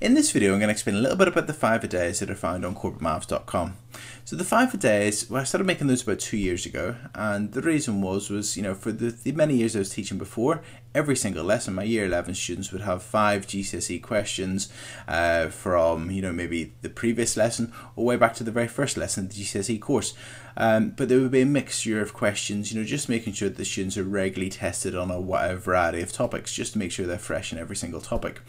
In this video I'm going to explain a little bit about the 5-a-days that are found on Corbettmaths.com. So the 5-a-days, well, I started making those about 2 years ago, and the reason was for the many years I was teaching before, every single lesson my year 11 students would have 5 GCSE questions from maybe the previous lesson or way back to the very first lesson of the GCSE course. But there would be a mixture of questions, just making sure that the students are regularly tested on a variety of topics, just to make sure they're fresh in every single topic.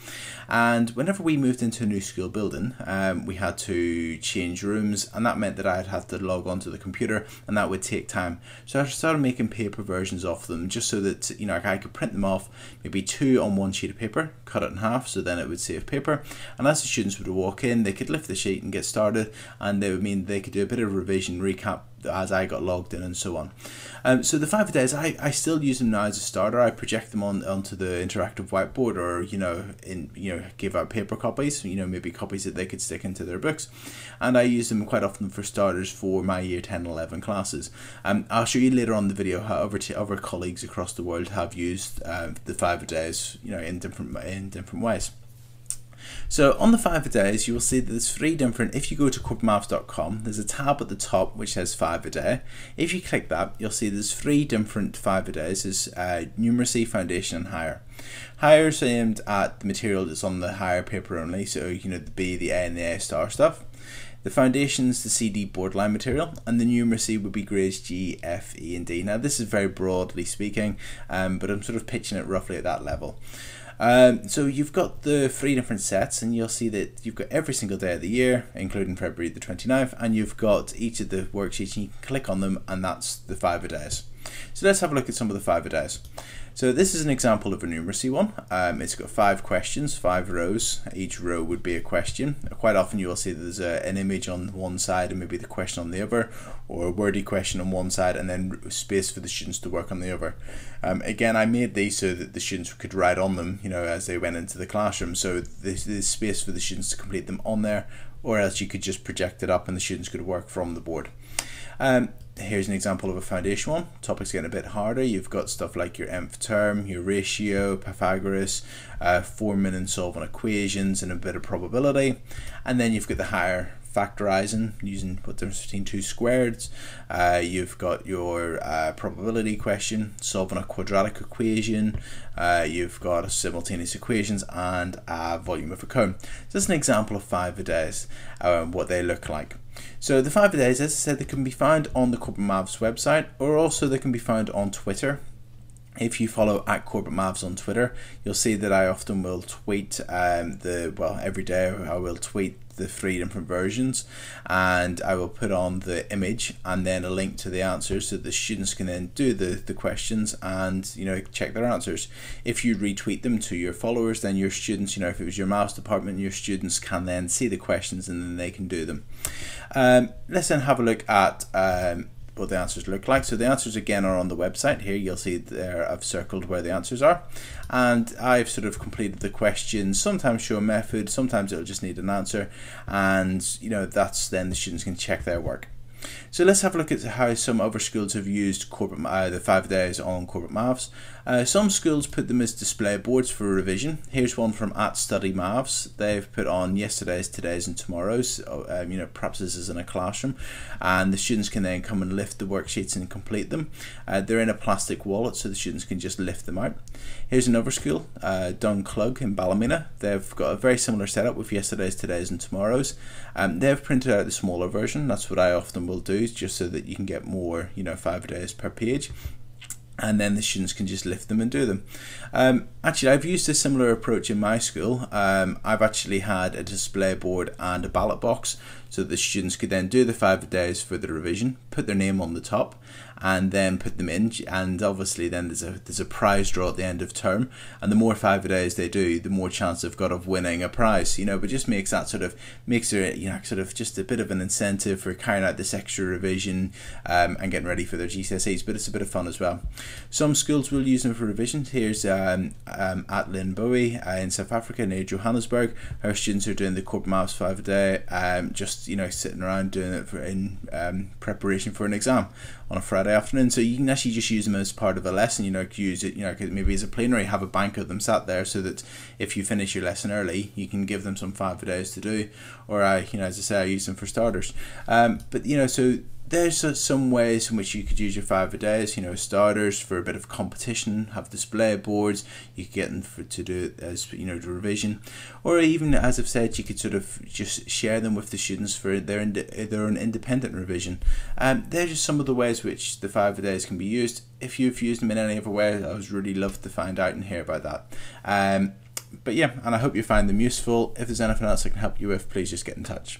And whenever we moved into a new school building, we had to change rooms, and that meant that I'd have to log onto the computer, and that would take time. So I started making paper versions of them, just so that I could print them off, maybe 2 on one sheet of paper, cut it in half, so then it would save paper. And as the students would walk in, they could lift the sheet and get started, and they would mean they could do a bit of revision, recap as I got logged in, and so on. So the 5-a-days, I still use them now as a starter. I project them onto the interactive whiteboard, or give out paper copies, maybe copies that they could stick into their books, and I use them quite often for starters for my year 10 and 11 classes. I'll show you later on the video how other colleagues across the world have used the 5-a-days in different ways. So on the 5-a-days, you will see that there's 3 different, if you go to Corbettmaths.com, there's a tab at the top which says 5-a-day. If you click that, you'll see there's 3 different 5-a-days. There's numeracy, foundation and higher. Higher is aimed at the material that's on the higher paper only, so the B, the A and the A star stuff. The foundation is the CD borderline material, and the numeracy would be grades G, F, E and D. Now this is very broadly speaking, but I'm sort of pitching it roughly at that level. So you've got the 3 different sets, and you'll see that you've got every single day of the year, including February the 29th, and you've got each of the worksheets, and you can click on them, and that's the 5-a-days. So let's have a look at some of the 5-a-days. So this is an example of a numeracy one. It's got 5 questions, 5 rows. Each row would be a question. Quite often you will see that there's an image on one side and maybe the question on the other, or a wordy question on one side and then space for the students to work on the other. Again, I made these so that the students could write on them, as they went into the classroom. So there's space for the students to complete them on there, or else you could just project it up and the students could work from the board. Here's an example of a foundation one. Topic's getting a bit harder. You've got stuff like your nth term, your ratio, Pythagoras, forming and solving equations, and a bit of probability. And then you've got the higher, factorizing, using what the difference between 2 squareds. You've got your probability question, solving a quadratic equation. You've got simultaneous equations and a volume of a cone. So that's an example of 5-a-days, what they look like. So the 5-a-days, as I said, they can be found on the Corbettmaths website, or also they can be found on Twitter. If you follow @Corbettmaths on Twitter, you'll see that I often will tweet every day I will tweet the 3 different versions, and I will put on the image and then a link to the answers so the students can then do the questions and check their answers. If you retweet them to your followers, then your students, if it was your maths department, your students can then see the questions and then they can do them. Let's then have a look at what the answers look like. So the answers again are on the website. Here you'll see there I've circled where the answers are, and I've sort of completed the questions, sometimes show a method, sometimes it'll just need an answer, and that's then the students can check their work. So let's have a look at how some other schools have used the 5-a-days on Corbettmaths. Some schools put them as display boards for revision. Here's one from @StudyMaths. They've put on yesterday's, today's and tomorrow's. Perhaps this is in a classroom, and the students can then come and lift the worksheets and complete them. They're in a plastic wallet, so the students can just lift them out. Here's another school, Dunclug in Ballymena. They've got a very similar setup with yesterday's, today's and tomorrow's. They've printed out the smaller version. That's what I often will do, just so that you can get more 5-a-days per page, and then the students can just lift them and do them. Actually, I've used a similar approach in my school. I've actually had a display board and a ballot box, so the students could then do the 5-a-days for the revision, put their name on the top, and then put them in. And obviously then there's a prize draw at the end of term, and the more 5-a-days they do, the more chance they've got of winning a prize, but just makes that makes it just a bit of an incentive for carrying out this extra revision and getting ready for their GCSEs, but it's a bit of fun as well. Some schools will use them for revision. Here's at Linbowie in South Africa near Johannesburg. Our students are doing the Corbettmaths 5-a-day, just just, you know, sitting around doing it in preparation for an exam on a Friday afternoon. So you can actually just use them as part of a lesson. You know, use it, you know, maybe as a plenary, have a bank of them sat there, so that if you finish your lesson early, you can give them some 5 days to do. Or you know, as I say, I use them for starters. But you know, so there's some ways in which you could use your 5 days, you know, starters for a bit of competition, have display boards, you could get them to do it as, you know, the revision, or even, as I've said, you could sort of just share them with the students for their own independent revision. They're just some of the ways which the 5 days can be used. If you've used them in any other way, I would really love to find out and hear about that. But yeah, and I hope you find them useful. If there's anything else I can help you with, please just get in touch.